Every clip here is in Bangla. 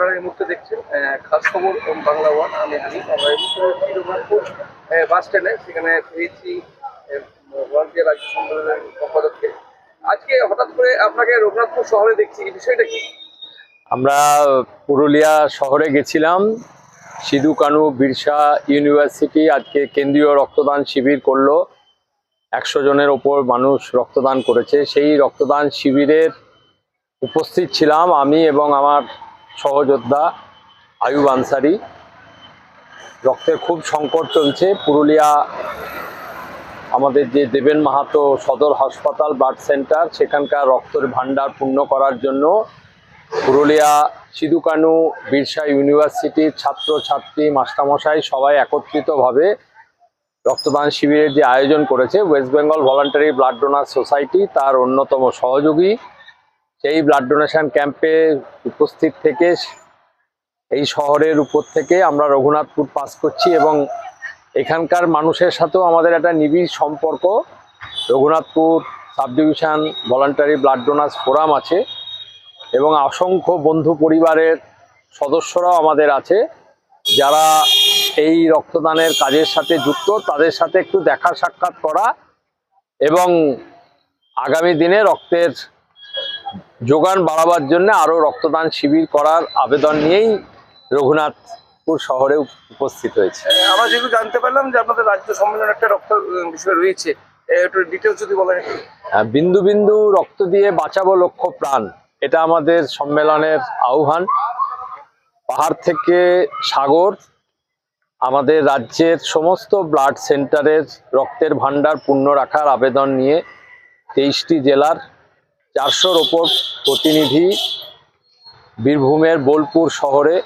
আপনারা এই মুহূর্তে দেখছেন খাস খবর বাংলা ওয়ান। আমি হানিফ। আমরা এই মুহূর্তে রঘুনাথপুর বাস স্ট্যান্ডে, সেখানে পেয়েছি ভলান্টিয়ার রাজ্য সম্মেলনের সম্পাদককে। আজকে হঠাৎ করে আপনাকে রঘুনাথপুর শহরে দেখছি, এই বিষয়টা কি? আমরা পুরুলিয়া শহরে গেছিলাম। সিধু কানু বিরসা ইউনিভার্সিটি আজকে কেন্দ্রীয় রক্তদান শিবির করলো। 100 জনের ওপর মানুষ রক্তদান করেছে। সেই রক্তদান শিবিরের উপস্থিত ছিলাম আমি এবং আমার সহযোদ্ধা আয়ুব আনসারি। রক্তের খুব সংকট চলছে পুরুলিয়া। আমাদের যে দেবেন মাহাতো সদর হাসপাতাল ব্লাড সেন্টার, সেখানকার রক্তের ভাণ্ডার পূর্ণ করার জন্য পুরুলিয়া সিধু কানু বিরসা ইউনিভার্সিটির ছাত্রছাত্রী মাস্টারমশাই সবাই একত্রিতভাবে রক্তদান শিবিরের যে আয়োজন করেছে west Bengal voluntary blood donor society তার অন্যতম সহযোগী। সেই ব্লাড ডোনেশন ক্যাম্পে উপস্থিত থেকে এই শহরের উপর থেকে আমরা রঘুনাথপুর পাস করছি এবং এখানকার মানুষের সাথেও আমাদের একটা নিবিড় সম্পর্ক। Raghunathpur sub division voluntary blood donors forum আছে এবং অসংখ্য বন্ধু পরিবারের সদস্যরাও আমাদের আছে যারা এই রক্তদানের কাজের সাথে যুক্ত। তাদের সাথে একটু দেখা সাক্ষাৎ করা এবং আগামী দিনে রক্তের যোগান বাড়াবার জন্য আরও রক্তদান শিবির করার আবেদন নিয়েই রঘুনাথপুর শহরে উপস্থিত হয়েছে। আমরা যেহেতু জানতে পারলাম যে আপনাদের রাজ্য সম্মেলন একটা রক্ত বিষয় রয়েছে, একটু ডিটেলস যদি বলেন। বিন্দু বিন্দু রক্ত দিয়ে বাঁচাবো লক্ষ প্রাণ, এটা আমাদের সম্মেলনের আহ্বান। পাহাড় থেকে সাগর, আমাদের রাজ্যের সমস্ত ব্লাড সেন্টারের রক্তের ভাণ্ডার পূর্ণ রাখার আবেদন নিয়ে 23টি জেলার 400-র ওপর প্রতিনিধি বীরভূমের বোলপুর শহরে,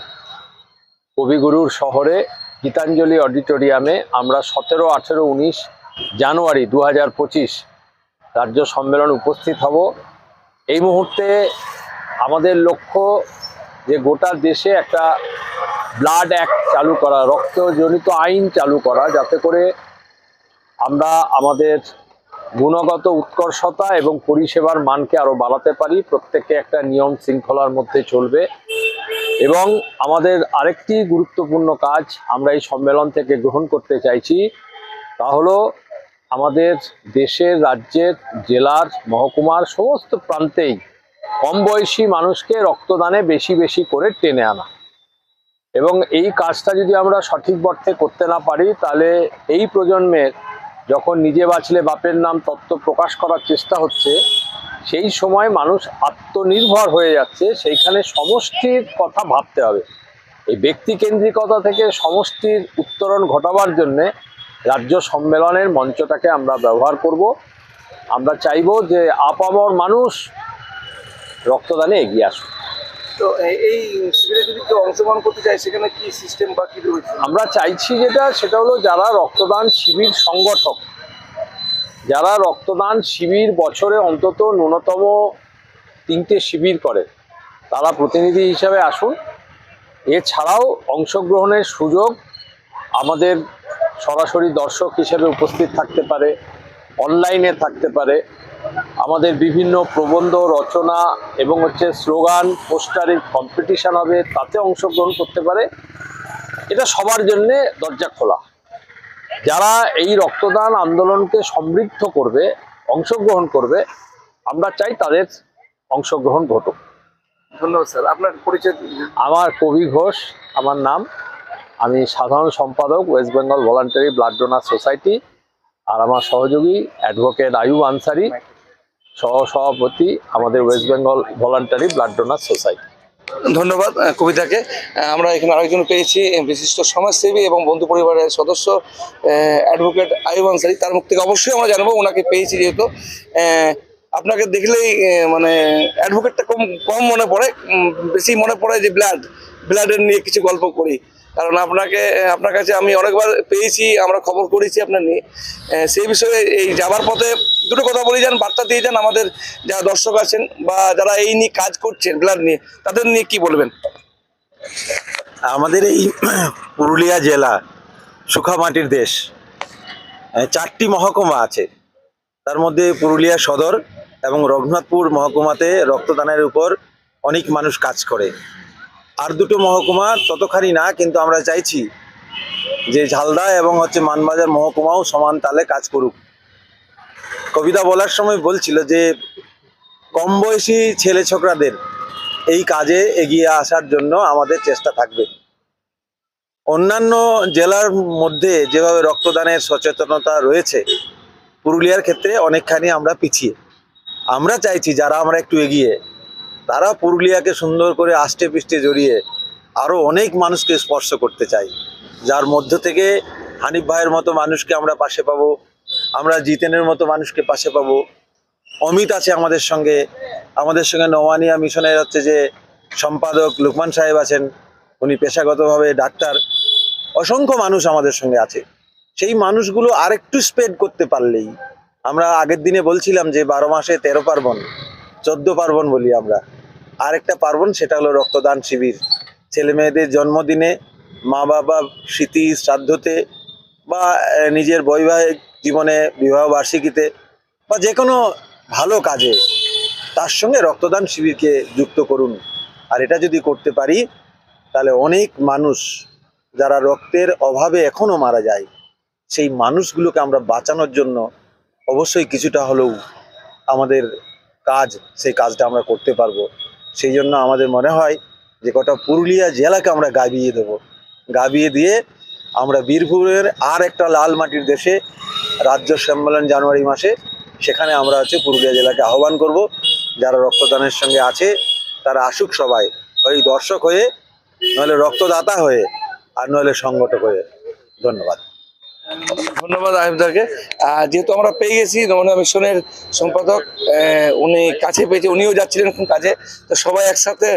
কবিগুরুর শহরে গীতাঞ্জলি অডিটোরিয়ামে আমরা 17, 18, 19 জানুয়ারি 2025 রাজ্য সম্মেলন উপস্থিত হব। এই মুহূর্তে আমাদের লক্ষ্য যে গোটা দেশে একটা ব্লাড অ্যাক্ট চালু করা, রক্তজনিত আইন চালু করা, যাতে করে আমরা আমাদের গুণগত উৎকর্ষতা এবং পরিষেবার মানকে আরও বাড়াতে পারি। প্রত্যেকে একটা নিয়ম শৃঙ্খলার মধ্যে চলবে। এবং আমাদের আরেকটি গুরুত্বপূর্ণ কাজ আমরা এই সম্মেলন থেকে গ্রহণ করতে চাইছি, তা হলো আমাদের দেশের, রাজ্যের, জেলার, মহকুমার সমস্ত প্রান্তেই কম বয়সী মানুষকে রক্তদানে বেশি বেশি করে টেনে আনা। এবং এই কাজটা যদি আমরা সঠিক অর্থে করতে না পারি, তাহলে এই প্রজন্মের যখন নিজে বাঁচলে বাপের নাম তত্ত্ব প্রকাশ করার চেষ্টা হচ্ছে, সেই সময় মানুষ আত্মনির্ভর হয়ে যাচ্ছে। সেইখানে সমষ্টির কথা ভাবতে হবে। এই ব্যক্তিকেন্দ্রিকতা থেকে সমষ্টির উত্তরণ ঘটাবার জন্যে রাজ্য সম্মেলনের মঞ্চটাকে আমরা ব্যবহার করব। আমরা চাইব যে আপামর মানুষ রক্তদানে এগিয়ে আসুক। তো এই শিবিরে যদি কেউ অংশগ্রহণ করতে চায়, সেখানে কি সিস্টেম বা কি রয়েছে? আমরা চাইছি সেটা হলো যারা রক্তদান শিবির সংগঠক, যারা রক্তদান শিবির বছরে অন্তত ন্যূনতম 3টে শিবির করে, তারা প্রতিনিধি হিসাবে আসুন। এছাড়াও অংশগ্রহণের সুযোগ আমাদের সরাসরি দর্শক হিসেবে উপস্থিত থাকতে পারে, অনলাইনে থাকতে পারে। আমাদের বিভিন্ন প্রবন্ধ রচনা এবং স্লোগান পোস্টারের কম্পিটিশন হবে, তাতে অংশগ্রহণ করতে পারে। এটা সবার জন্যে দরজা খোলা। যারা এই রক্তদান আন্দোলনকে সমৃদ্ধ করবে, অংশগ্রহণ করবে, আমরা চাই তাদের অংশগ্রহণ ঘটুক। ধন্যবাদ স্যার। আপনার পরিচয়? আমার কবি ঘোষ আমার নাম। আমি সাধারণ সম্পাদক West Bengal voluntary blood donor society. আর আমার সহযোগী অ্যাডভোকেট আয়ুব আনসারি, সহসভাপতি আমাদের West Bengal voluntary blood donor society. ধন্যবাদ কবিতাকে। আমরা এখানে আরেকজন পেয়েছি, বিশিষ্ট সমাজসেবী এবং বন্ধু পরিবারের সদস্য অ্যাডভোকেট আয়ুব আনসারি। তার মুখ থেকে অবশ্যই আমরা জানবো, ওনাকে পেয়েছি যেহেতু। আপনাকে দেখলেই মানে অ্যাডভোকেটটা কম মনে পড়ে, বেশি মনে পড়ে যে ব্লাডের নিয়ে কিছু গল্প করি। কারণ আপনার কাছে আমি অনেকবার পেয়েছি, আমরা খবর করেছি আপনার নিয়ে। সেই বিষয়ে এই যাবার পথে দুটো কথা বলে যান, বার্তা দিয়ে যান আমাদের যারা দর্শক আছেন বা যারা এই নিয়ে কাজ করছেন ব্লাড নিয়ে, তাদের নিয়ে কি বলবেন? আমাদের এই পুরুলিয়া জেলা সুখামাটির দেশ, 4টি মহকুমা আছে। তার মধ্যে পুরুলিয়া সদর এবং রঘুনাথপুর মহকুমাতে রক্তদানের উপর অনেক মানুষ কাজ করে। আর দুটো মহকুমা ততখানি না, কিন্তু আমরা চাইছি যে ঝালদা এবং মানবাজার মহকুমাও সমান তালে কাজ করুক। কবিতা বলার সময় বলছিল যে কম বয়সী ছেলে ছোকরাদের এই কাজে এগিয়ে আসার জন্য আমাদের চেষ্টা থাকবে। অন্যান্য জেলার মধ্যে যেভাবে রক্তদানের সচেতনতা রয়েছে, পুরুলিয়ার ক্ষেত্রে অনেকখানি আমরা পিছিয়ে। আমরা চাইছি যারা আমরা একটু এগিয়ে, তারা পুরুলিয়াকে সুন্দর করে আষ্টে পৃষ্ঠে জড়িয়ে আরও অনেক মানুষকে স্পর্শ করতে চাই, যার মধ্য থেকে হানিফ ভাইয়ের মতো মানুষকে আমরা পাশে পাবো, আমরা জিতেনের মতো মানুষকে পাশে পাবো। অমিত আছে আমাদের সঙ্গে নওয়ানিয়া মিশনের যে সম্পাদক লুকমান সাহেব আছেন, উনি পেশাগতভাবে ডাক্তার। অসংখ্য মানুষ আমাদের সঙ্গে আছে। সেই মানুষগুলো আরেকটু স্প্রেড করতে পারলেই, আমরা আগের দিনে বলছিলাম যে 12 মাসে 13 পার্বণ, 14 পার্বণ বলি আমরা। আরেকটা পার্বণ, সেটা হলো রক্তদান শিবির। ছেলে মেয়েদের জন্মদিনে, মা বাবা স্মৃতি শ্রাদ্ধতে, বা নিজের বৈবাহিক জীবনে, বিবাহ বার্ষিকীতে, বা যে কোনো ভালো কাজে তার সঙ্গে রক্তদান শিবিরকে যুক্ত করুন। আর এটা যদি করতে পারি, তাহলে অনেক মানুষ যারা রক্তের অভাবে এখনো মারা যায়, সেই মানুষগুলোকে আমরা বাঁচানোর জন্য অবশ্যই কিছুটা হলেও আমাদের কাজ, সেই কাজটা আমরা করতে পারবো। সেই জন্য আমাদের মনে হয় যে গোটা পুরুলিয়া জেলাকে আমরা গাবিয়ে দেব। গাবিয়ে দিয়ে আমরা বীরভূমের আর একটা লাল মাটির দেশে রাজ্য সম্মেলন জানুয়ারি মাসে, সেখানে আমরা পুরুলিয়া জেলাকে আহ্বান করব। যারা রক্তদানের সঙ্গে আছে তারা আসুক, সবাই, ওই দর্শক হয়ে, নইলে রক্তদাতা হয়ে, আর নইলে সংগঠক হয়ে। ধন্যবাদ। ধন্যবাদ আইবদাকে। যেহেতু আমরা পেয়ে গেছি নমুনা মিশনের সম্পাদক, উনি কাছে পেয়েছি, উনিও যাচ্ছিলেন কোন কাজে, তো সবাই একসাথে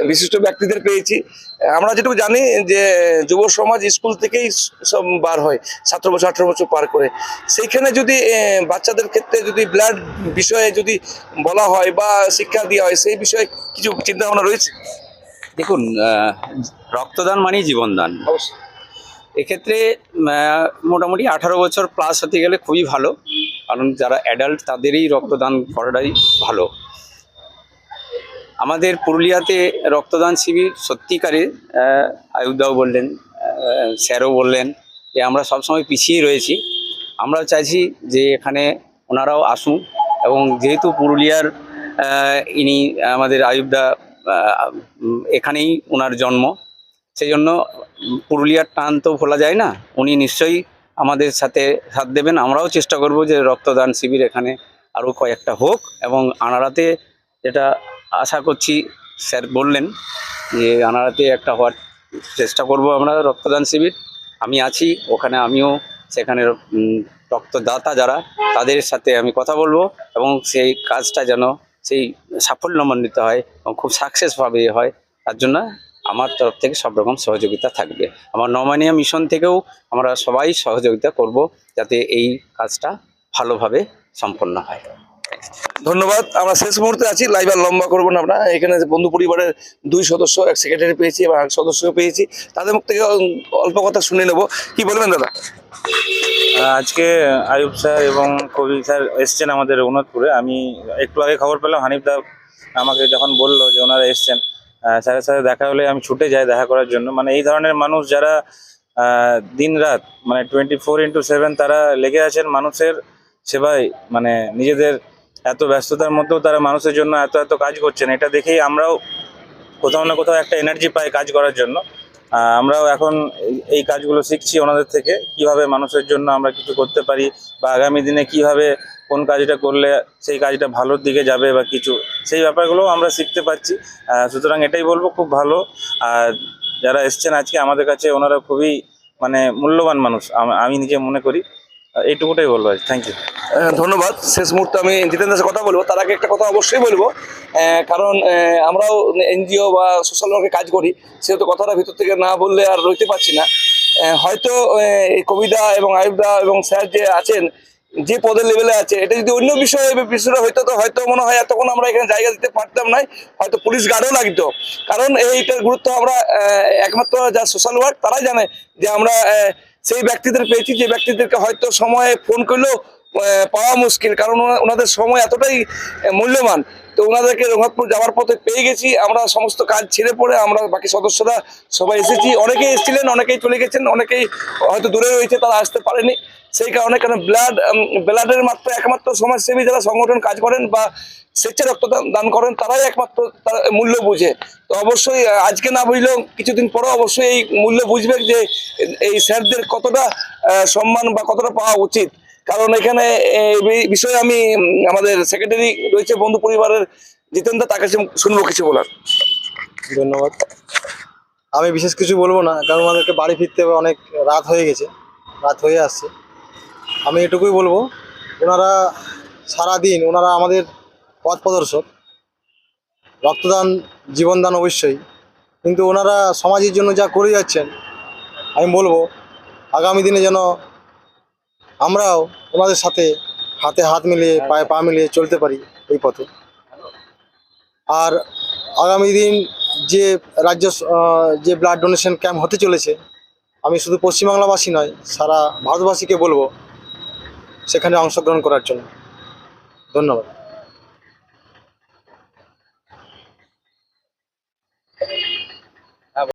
বিশিষ্ট ব্যক্তিদের পেয়েছি। আমরা যেটুকু জানি যে যুব সমাজ স্কুল থেকেই সব বার হয় 17 বছর 18 বছর পার করে। সেইখানে যদি বাচ্চাদের ক্ষেত্রে যদি ব্লাড বিষয়ে যদি বলা হয় বা শিক্ষা দেওয়া হয়, সেই বিষয়ে কিছু চিন্তা ভাবনা রয়েছে? দেখুন, রক্তদান মানেই জীবনদান। অবশ্যই। এক্ষেত্রে মোটামুটি 18 বছর প্লাস হতে গেলে খুবই ভালো, কারণ যারা অ্যাডাল্ট তাদেরই রক্তদান করাটাই ভালো। আমাদের পুরুলিয়াতে রক্তদান শিবির সত্যিকারে, আয়ুবদাও বললেন, স্যারও বললেন যে আমরা সবসময় পিছিয়ে রয়েছি। আমরা চাইছি যে এখানে ওনারাও আসুন, এবং যেহেতু পুরুলিয়ার ইনি আমাদের আয়ুবদা, এখানেই ওনার জন্ম, সেই জন্য পুরুলিয়ার টান তো ভোলা যায় না। উনি নিশ্চয়ই আমাদের সাথে সাথ দেবেন। আমরাও চেষ্টা করব যে রক্তদান শিবির এখানে আরও কয়েকটা হোক, এবং আনাড়াতে যেটা আশা করছি, স্যার বললেন যে আনাড়াতে একটা হওয়ার চেষ্টা করব আমরা রক্তদান শিবির। আমি আছি ওখানে, আমিও সেখানে রক্তদাতা যারা, তাদের সাথে আমি কথা বলবো, এবং সেই কাজটা যেন সেই সাফল্যমণ্ডিত হয় এবং খুব সাকসেসভাবে হয়, তার জন্য আমার তরফ থেকে সব রকম সহযোগিতা থাকবে। আমার নওমানিয়া মিশন থেকেও আমরা সবাই সহযোগিতা করব, যাতে এই কাজটা ভালোভাবে সম্পন্ন হয়। ধন্যবাদ। আমরা শেষ মুহূর্তে আছি, লাইভ আর লম্বা করবো না আমরা। এখানে বন্ধু পরিবারের 2 সদস্য, এক সেক্রেটারি পেয়েছি এবং এক সদস্য পেয়েছি, তাদের মুখ থেকে অল্প কথা শুনে নেব। কি বলবেন দাদা? আজকে আয়ুব স্যার এবং কবি স্যার এসছেন আমাদের রঘুনাথপুরে। আমি একটু আগে খবর পেলাম, হানিফ দা আমাকে যখন বললো যে ওনারা এসছেন, স্যারের সাথে দেখা হলে আমি ছুটে যাই দেখা করার জন্য। মানে এই ধরনের মানুষ যারা দিন রাত, মানে 24x7 তারা লেগে আছেন মানুষের সেবায়, মানে নিজেদের এত ব্যস্ততার মধ্যেও তারা মানুষের জন্য এত এত কাজ করছেন। এটা দেখেই আমরাও কোথাও না কোথাও একটা এনার্জি পাই কাজ করার জন্য। আমরাও এখন এই কাজগুলো শিখছি ওনাদের থেকে, কিভাবে মানুষের জন্য আমরা কিছু করতে পারি, বা আগামী দিনে কিভাবে কোন কাজটা করলে সেই কাজটা ভালোর দিকে যাবে বা কিছু, সেই ব্যাপারগুলোও আমরা শিখতে পারছি। সুতরাং এটাই বলবো, খুব ভালো। আর যারা এসছেন আজকে আমাদের কাছে, ওনারা খুবই মানে মূল্যবান মানুষ, আমি নিজে মনে করি। এইটুকুটাই বলবো। Thank you. ধন্যবাদ। শেষ মুহূর্তে আমি জিতেন্দ্রের সাথে কথা বলবো, তার আগে একটা কথা অবশ্যই বলবো, কারণ আমরাও এনজিও বা সোশ্যাল ওয়ার্কে কাজ করি, সেহেতু কথাটা ভিতর থেকে না বললে আর রইতে পারছি না। হয়তো এই কবিতা এবং আয়ুবদা এবং স্যার যে আছেন, যে পদের লেভেলে আছে, এটা যদি অন্য বিষয়টা হইতো, তো হয়তো মনে হয় এতক্ষণ আমরা এখানে জায়গা দিতে পারতাম না, হয়তো পুলিশ গার্ডও লাগতো। কারণ এইটার গুরুত্ব আমরা একমাত্র যা সোশ্যাল ওয়ার্ক তারাই জানে, যে আমরা সেই ব্যক্তিদের পেয়েছি, যে ব্যক্তিদেরকে হয়তো সময়ে ফোন করলেও পাওয়া মুশকিল, কারণ ওনাদের সময় এতটাই মূল্যবান। তো ওনাদেরকে রঘুনাথপুর যাওয়ার পথে পেয়ে গেছি। আমরা সমস্ত কাজ ছেড়ে পড়ে আমরা বাকি সদস্যরা সবাই এসেছি। অনেকেই এসেছিলেন, অনেকেই চলে গেছেন, অনেকেই হয়তো দূরে রয়েছে, তারা আসতে পারেনি। সেই কারণে কারণ ব্লাডের একমাত্র সমাজসেবী যারা সংগঠন কাজ করেন বা স্বেচ্ছা রক্তদান দান করেন, তারাই একমাত্র তার মূল্য বুঝে। তো অবশ্যই আজকে না বুঝলেও কিছুদিন পরে অবশ্যই এই মূল্য বুঝবে যে এই স্যারদের কতটা সম্মান বা কতটা পাওয়া উচিত। কারণ এখানে এই বিষয়ে আমি আমাদের সেক্রেটারি রয়েছে বন্ধু পরিবারের জিতেন দা, তার কাছে শুনবো কিছু বলার। ধন্যবাদ। আমি বিশেষ কিছু বলবো না, কারণ আমাদেরকে বাড়ি ফিরতে অনেক রাত হয়ে গেছে, রাত হয়ে আসছে। আমি এটুকুই বলবো, ওনারা সারাদিন ওনারা আমাদের পথ প্রদর্শক। রক্তদান জীবনদান অবশ্যই, কিন্তু ওনারা সমাজের জন্য যা করে যাচ্ছেন, আমি বলবো আগামী দিনে যেন আমরাও ওনাদের সাথে হাতে হাত মিলিয়ে পায়ে পা মিলিয়ে চলতে পারি এই পথে। আর আগামী দিন যে যে ব্লাড ডোনেশন ক্যাম্প হতে চলেছে, আমি শুধু পশ্চিমবাংলাবাসী নয়, সারা ভারতবাসীকে বলবো সেখানে অংশগ্রহণ করার জন্য। ধন্যবাদ।